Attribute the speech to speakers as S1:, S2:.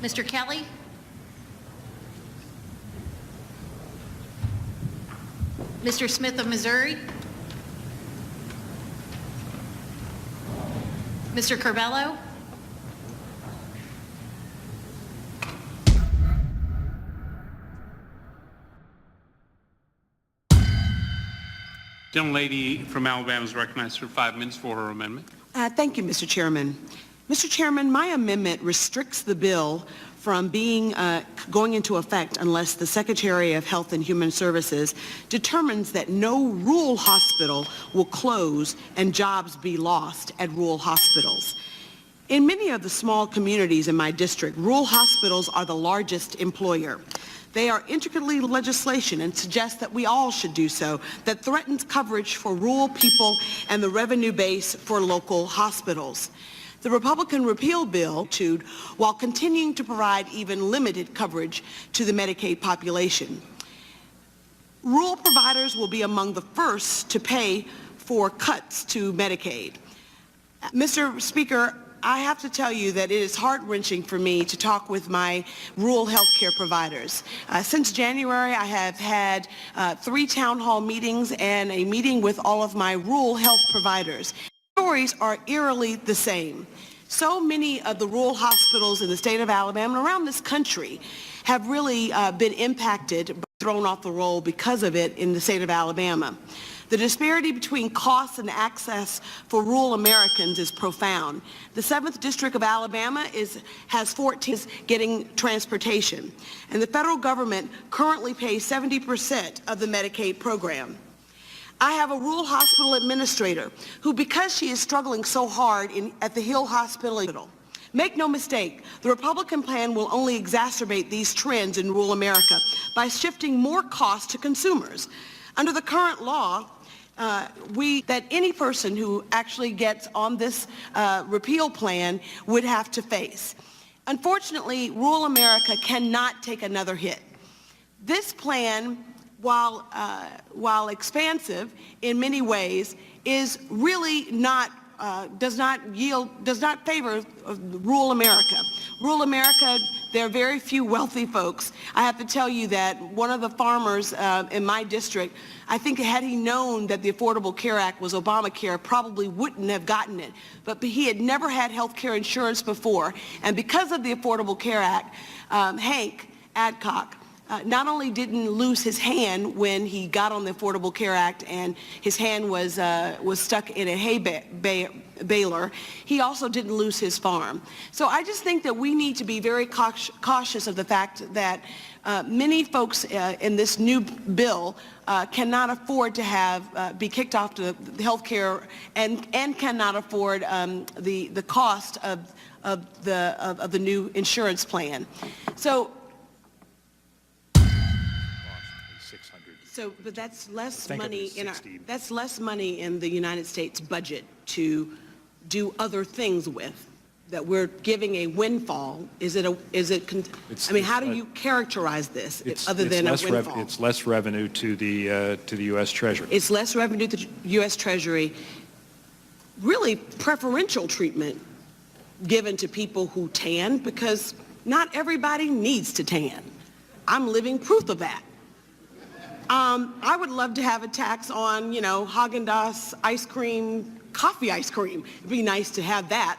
S1: Mr. Kelly? Mr. Smith of Missouri? Mr. Carvello?
S2: Gentlelady from Alabama is recognized for 5 minutes for her amendment.
S3: Thank you, Mr. Chairman. Mr. Chairman, my amendment restricts the bill from going into effect unless the Secretary of Health and Human Services determines that no rural hospital will close and jobs be lost at rural hospitals. In many of the small communities in my district, rural hospitals are the largest employer. They are intricately legislation and suggest that we all should do so, that threatens coverage for rural people and the revenue base for local hospitals. The Republican repeal bill, while continuing to provide even limited coverage to the Medicaid population. Rural providers will be among the first to pay for cuts to Medicaid. Mr. Speaker, I have to tell you that it is heart-wrenching for me to talk with my rural health care providers. Since January, I have had 3 town hall meetings and a meeting with all of my rural health providers. Stories are eerily the same. So many of the rural hospitals in the state of Alabama and around this country have really been impacted, thrown off the roll because of it in the state of Alabama. The disparity between costs and access for rural Americans is profound. The 7th District of Alabama has 14 getting transportation, and the federal government currently pays 70% of the Medicaid program. I have a rural hospital administrator who, because she is struggling so hard at the Hill Hospital, make no mistake, the Republican plan will only exacerbate these trends in rural America by shifting more costs to consumers. Under the current law, that any person who actually gets on this repeal plan would have to face. Unfortunately, rural America cannot take another hit. This plan, while expansive in many ways, is really not does not favor rural America. Rural America, there are very few wealthy folks. I have to tell you that one of the farmers in my district, I think had he known that the Affordable Care Act was Obamacare, probably wouldn't have gotten it. But he had never had health care insurance before, and because of the Affordable Care Act, Hank Adcock not only didn't lose his hand when he got on the Affordable Care Act and his hand was stuck in a hay baler, he also didn't lose his farm. So I just think that we need to be very cautious of the fact that many folks in this new bill cannot afford to be kicked off to the health care and cannot afford the cost of the new insurance plan. But that's less money that's less money in the United States budget to do other things with. That we're giving a windfall. I mean, how do you characterize this other than a windfall?
S4: It's less revenue to the U.S. Treasury.
S3: It's less revenue to the U.S. Treasury. Really preferential treatment given to people who tan, because not everybody needs to tan. I'm living proof of that. I would love to have a tax on, Haagen-Dazs ice cream, coffee ice cream. It'd be nice to have that.